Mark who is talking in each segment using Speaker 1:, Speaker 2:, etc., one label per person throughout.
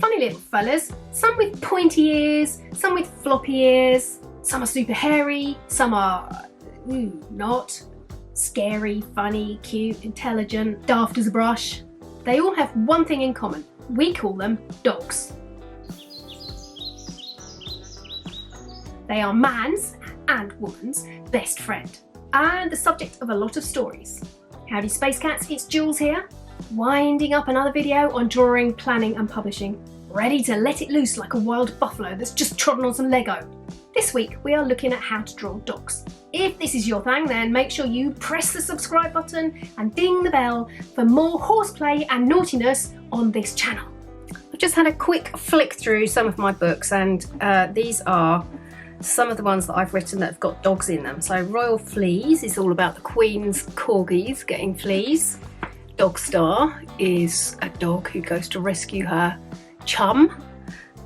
Speaker 1: Funny little fellas, some with pointy ears, some with floppy ears, some are super hairy, some are not. Scary, funny, cute, intelligent, daft as a brush. They all have one thing in common. We call them dogs. They are man's and woman's best friend and the subject of a lot of stories. Howdy Space Cats, it's Jules here, winding up another video on drawing, planning and publishing, ready to let it loose like a wild buffalo that's just trodden on some Lego. This week we are looking at how to draw dogs. If this is your thing, then make sure you press the subscribe button and ding the bell for more horseplay and naughtiness on this channel. I've just had a quick flick through some of my books, and these are some of the ones that I've written that have got dogs in them. So Royal Fleas is all about the Queen's corgis getting fleas. DOGSTAR is a dog who goes to rescue her chum.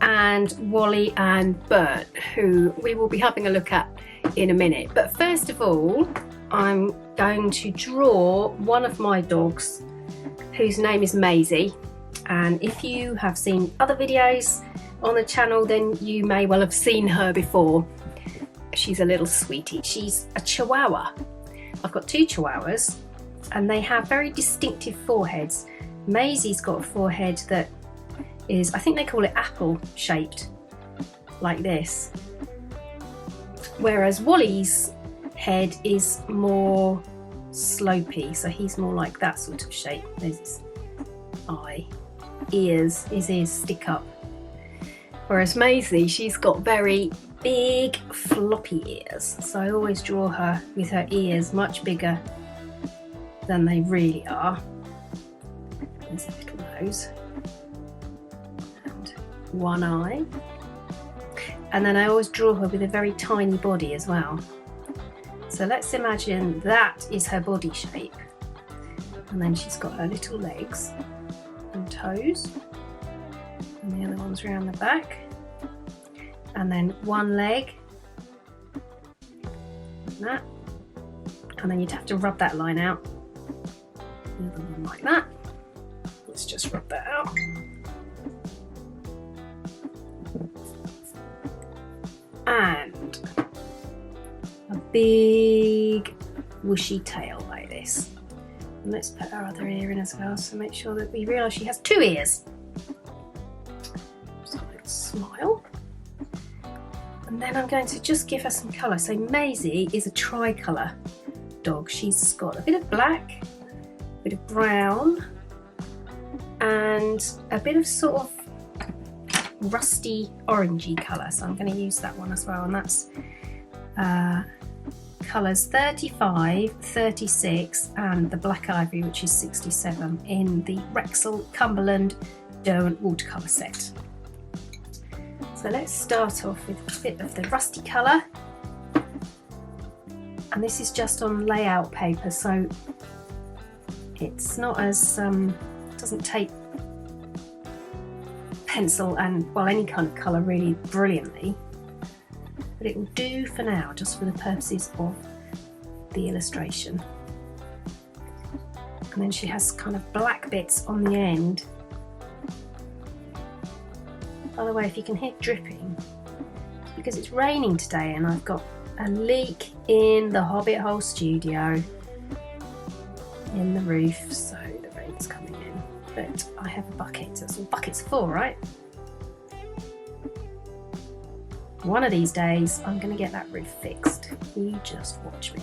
Speaker 1: And Wally and BERT, who we will be having a look at in a minute. But first of all, I'm going to draw one of my dogs whose name is Maisie. And if you have seen other videos on the channel, then you may well have seen her before. She's a little sweetie. She's a chihuahua. I've got two chihuahuas and they have very distinctive foreheads. Maisie's got a forehead that is, I think they call it apple shaped, like this. Whereas Wally's head is more slopey, so he's more like that sort of shape. There's his eye, ears, his ears stick up. Whereas Maisie, she's got very big floppy ears, so I always draw her with her ears much bigger than they really are. There's a little nose. One eye, and then I always draw her with a very tiny body as well. So let's imagine that is her body shape, and then she's got her little legs and toes, and the other one's around the back, and then one leg like that, and then you'd have to rub that line out. The other one like that. Let's just rub that out. And a big whooshy tail like this. And let's put our other ear in as well, so make sure that we realise she has two ears. Just a little smile. And then I'm going to just give her some colour. So Maisie is a tricolour dog. She's got a bit of black, a bit of brown, and a bit of sort of rusty orangey colour, so I'm going to use that one as well, and that's colours 35, 36 and the black ivory, which is 67 in the Rexall Cumberland Derwent watercolour set. So let's start off with a bit of the rusty colour, and this is just on layout paper, so it's not as doesn't take pencil and, well, any kind of colour really brilliantly, but it will do for now, just for the purposes of the illustration. And then she has kind of black bits on the end. By the way, if you can hear dripping, it's because it's raining today and I've got a leak in the Hobbit Hole studio in the roof, so the rain's coming in. But I have a bucket, so that's what buckets are for, right? One of these days I'm going to get that roof fixed. You just watch me.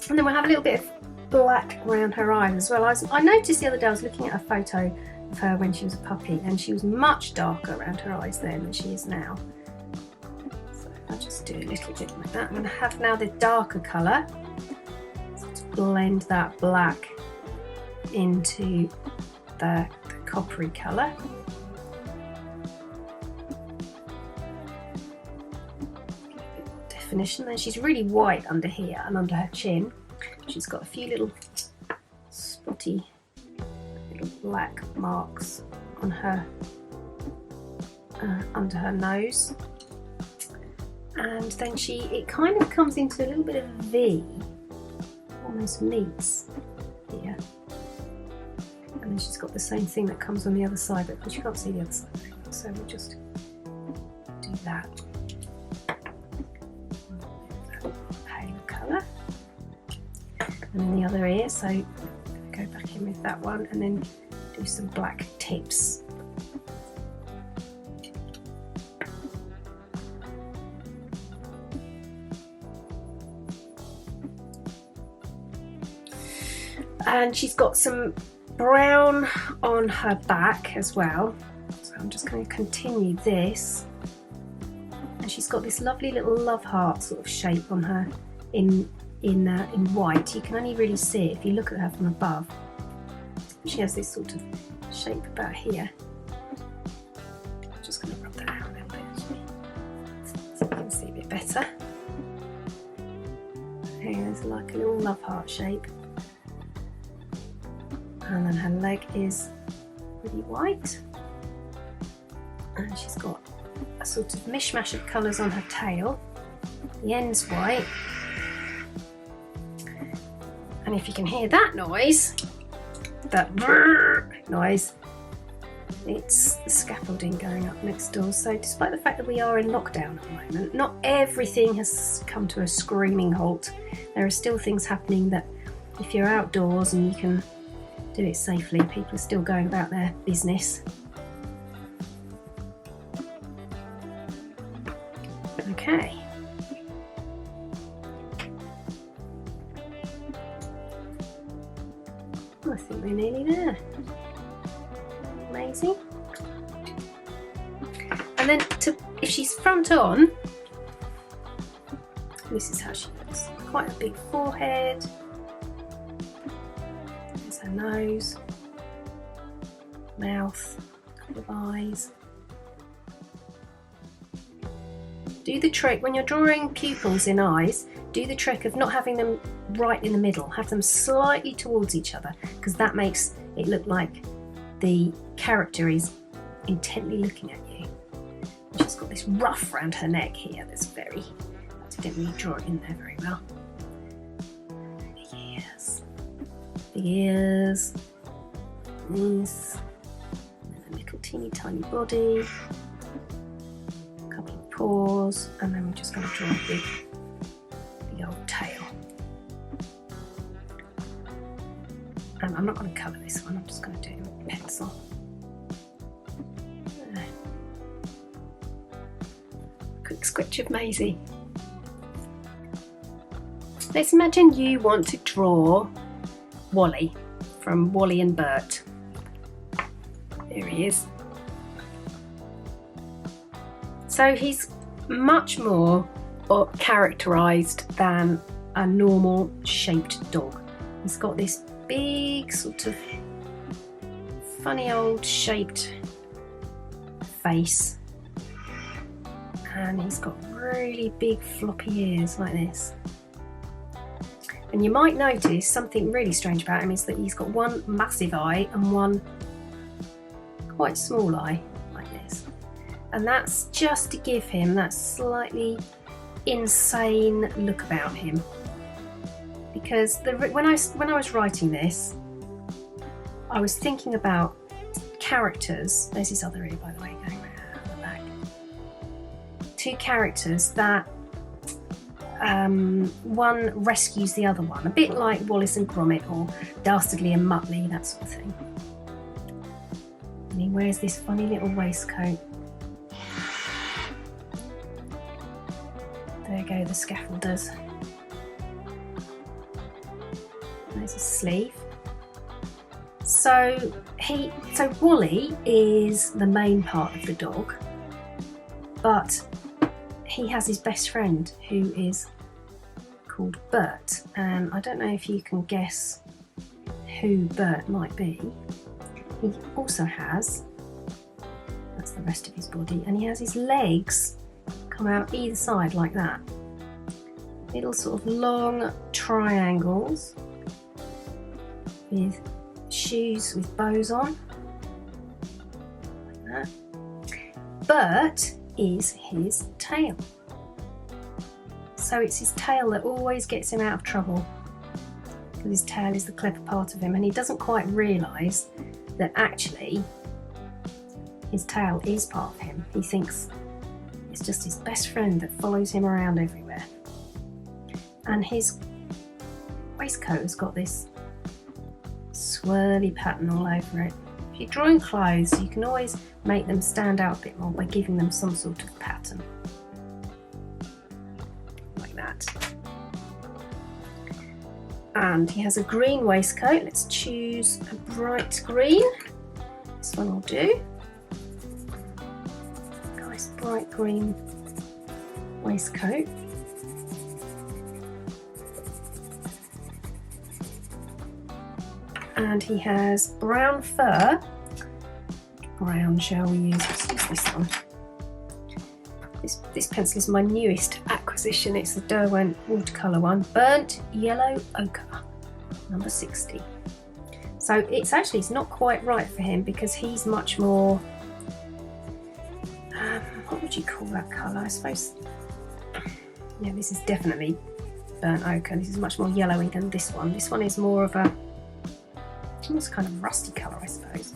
Speaker 1: And then we'll have a little bit of black around her eyes as well. I noticed the other day I was looking at a photo of her when she was a puppy, and she was much darker around her eyes then than she is now. So I'll just do a little bit like that. I'm going to have now the darker colour. So let's blend that black into the coppery colour. Give it a bit more definition. Then she's really white under here and under her chin. She's got a few little spotty little black marks on her under her nose, and then it kind of comes into a little bit of a V, almost meets here. And And she's got the same thing that comes on the other side, but of course you can't see the other side very well, so we'll just do that. Paler colour. And then the other ear, so go back in with that one and then do some black tips. And she's got some brown on her back as well, so I'm just going to continue this. And she's got this lovely little love heart sort of shape on her in white. You can only really see it if you look at her from above. She has this sort of shape about here. I'm just going to rub that out a little bit actually, so you can see a bit better. Here's like a little love heart shape. And then her leg is really white, and she's got a sort of mishmash of colours on her tail. The end's white, and if you can hear that noise, that noise, it's the scaffolding going up next door. So despite the fact that we are in lockdown at the moment, not everything has come to a screaming halt. There are still things happening that if you're outdoors and you can do it safely, people are still going about their business. Okay. I think we're nearly there. Amazing. And then if she's front on, this is how she looks. Quite a big forehead. Her nose, mouth, a couple of eyes. Do the trick when you're drawing pupils in eyes, do the trick of not having them right in the middle, have them slightly towards each other, because that makes it look like the character is intently looking at you. She's got this ruff around her neck here that's very, I didn't really draw it in there very well. The ears, this, and a little teeny tiny body, a couple of paws, and then we're just going to draw a big old tail. And I'm not going to colour this one, I'm just going to do it with pencil. Quick sketch of Maisie. Let's imagine you want to draw Wally from Wally and BERT. There he is. So he's much more characterised than a normal shaped dog. He's got this big sort of funny old shaped face, and he's got really big floppy ears like this. And you might notice something really strange about him is that he's got one massive eye and one quite small eye like this. And that's just to give him that slightly insane look about him. Because when I was writing this, I was thinking about characters. There's his other ear, by the way, going around the back. Two characters that one rescues the other one, a bit like Wallace and Gromit or Dastardly and Muttley, that sort of thing. And he wears this funny little waistcoat. There go the scaffolders. There's a sleeve. So Wally is the main part of the dog, but he has his best friend who is called BERT, and I don't know if you can guess who BERT might be. He also has, that's the rest of his body, and he has his legs come out either side like that. Little sort of long triangles with shoes with bows on, like that. BERT is his tail. So it's his tail that always gets him out of trouble, because his tail is the clever part of him, and he doesn't quite realise that actually his tail is part of him. He thinks it's just his best friend that follows him around everywhere. And his waistcoat has got this swirly pattern all over it. If you're drawing clothes, you can always make them stand out a bit more by giving them some sort of pattern. Like that. And he has a green waistcoat. Let's choose a bright green. This one will do. Nice bright green waistcoat. And he has brown fur. Brown shall we use? Let's use this one. This pencil is my newest acquisition. It's the Derwent watercolour one. Burnt Yellow Ochre, number 60. So it's not quite right for him because he's much more, what would you call that colour? I suppose, yeah, this is definitely burnt ochre. This is much more yellowy than this one. This one is more of a, almost kind of rusty colour, I suppose.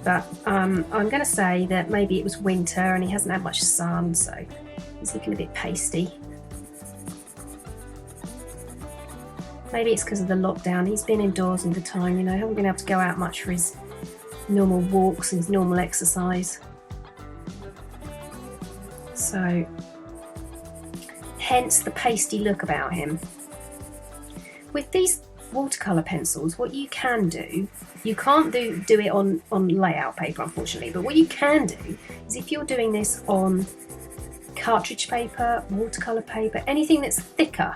Speaker 1: But I'm going to say that maybe it was winter and he hasn't had much sun, so he's looking a bit pasty. Maybe it's because of the lockdown. He's been indoors all the time, you know, haven't been able to go out much for his normal walks and his normal exercise. So, hence the pasty look about him. With these watercolour pencils, what you can do, you can't do it on layout paper, unfortunately, but what you can do is if you're doing this on cartridge paper, watercolour paper, anything that's thicker,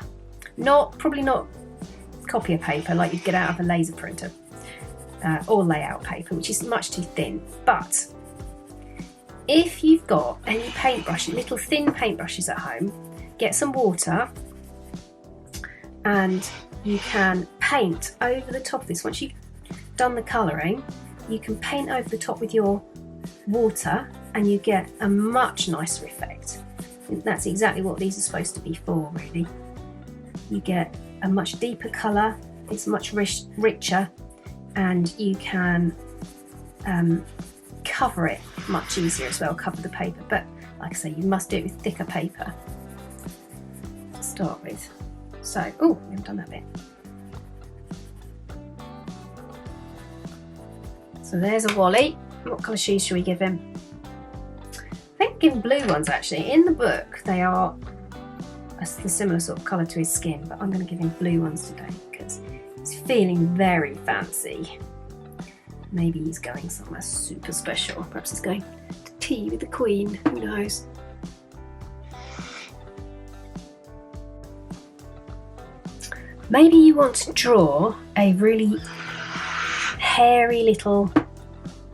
Speaker 1: probably not copier paper like you'd get out of a laser printer, or layout paper, which is much too thin. But if you've got any paintbrushes, little thin paintbrushes at home, get some water and you can paint over the top of this. Once you've done the colouring, you can paint over the top with your water and you get a much nicer effect. And that's exactly what these are supposed to be for, really. You get a much deeper colour, it's much richer, and you can cover it much easier as well, cover the paper. But like I say, you must do it with thicker paper to start with. So, oh, we haven't done that bit. So there's a Wally. What colour shoes should we give him? I think give him blue ones actually. In the book they are a similar sort of colour to his skin, but I'm going to give him blue ones today because he's feeling very fancy. Maybe he's going somewhere super special. Perhaps he's going to tea with the Queen, who knows. Maybe you want to draw a really hairy little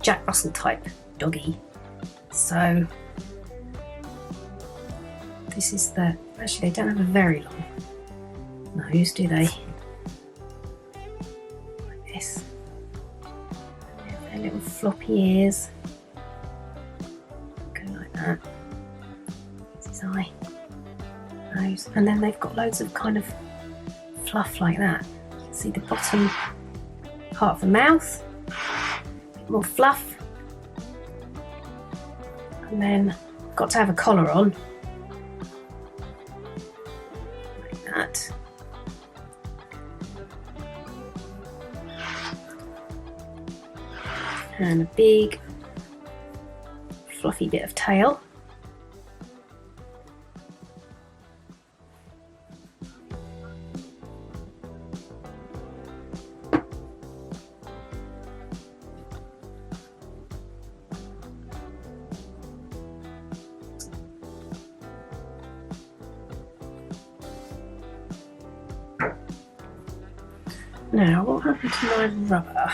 Speaker 1: Jack Russell type doggy. So this is the, actually they don't have a very long nose, do they? Like this. They have their little floppy ears. Go like that. There's his eye, nose, and then they've got loads of kind of fluff like that. You can see the bottom part of the mouth, a bit more fluff, and then got to have a collar on, like that. And a big fluffy bit of tail. Now, what happened to my rubber?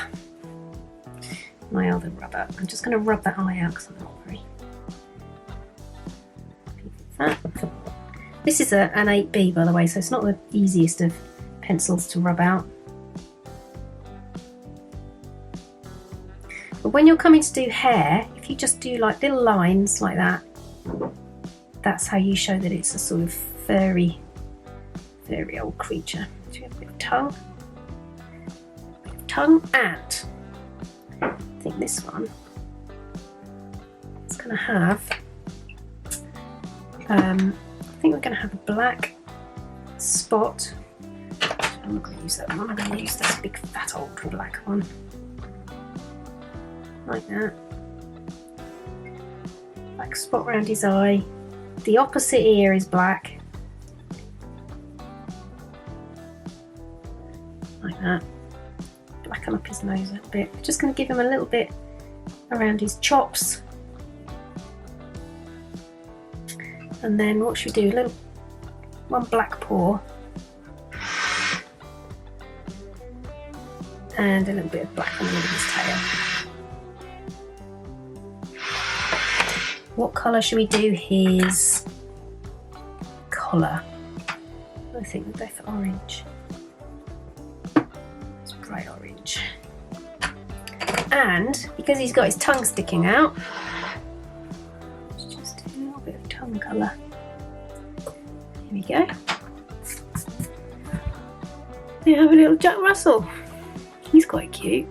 Speaker 1: My other rubber. I'm just going to rub that eye out because I'm not very happy with that. This is an 8B, by the way, so it's not the easiest of pencils to rub out. But when you're coming to do hair, if you just do like little lines like that, that's how you show that it's a sort of furry, very old creature. Do you have a bit of tongue? tongue, and I think this one is going to have, I think we're going to have a black spot. I'm not going to use that one, I'm going to use this big fat old black one. Like that. Black spot around his eye. The opposite ear is black. Like that. Blacken up his nose a little bit. Just going to give him a little bit around his chops. And then what should we do? One black paw. And a little bit of black on the end of his tail. What colour should we do his collar? I think we'll go for orange. It's bright orange. And because he's got his tongue sticking out, let's just do a little bit of tongue colour. Here we go. We have a little Jack Russell. He's quite cute.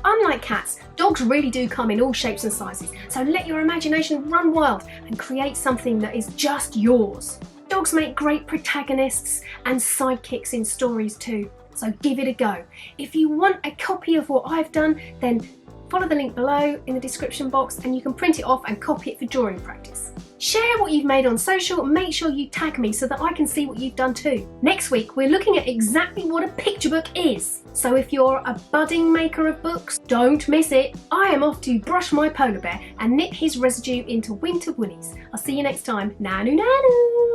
Speaker 1: Unlike cats, dogs really do come in all shapes and sizes, so let your imagination run wild and create something that is just yours. Dogs make great protagonists and sidekicks in stories too, so give it a go. If you want a copy of what I've done, then follow the link below in the description box and you can print it off and copy it for drawing practice. Share what you've made on social and make sure you tag me so that I can see what you've done too. Next week we're looking at exactly what a picture book is. So if you're a budding maker of books, don't miss it. I am off to brush my polar bear and knit his residue into winter woolies. I'll see you next time. Nanu nanu!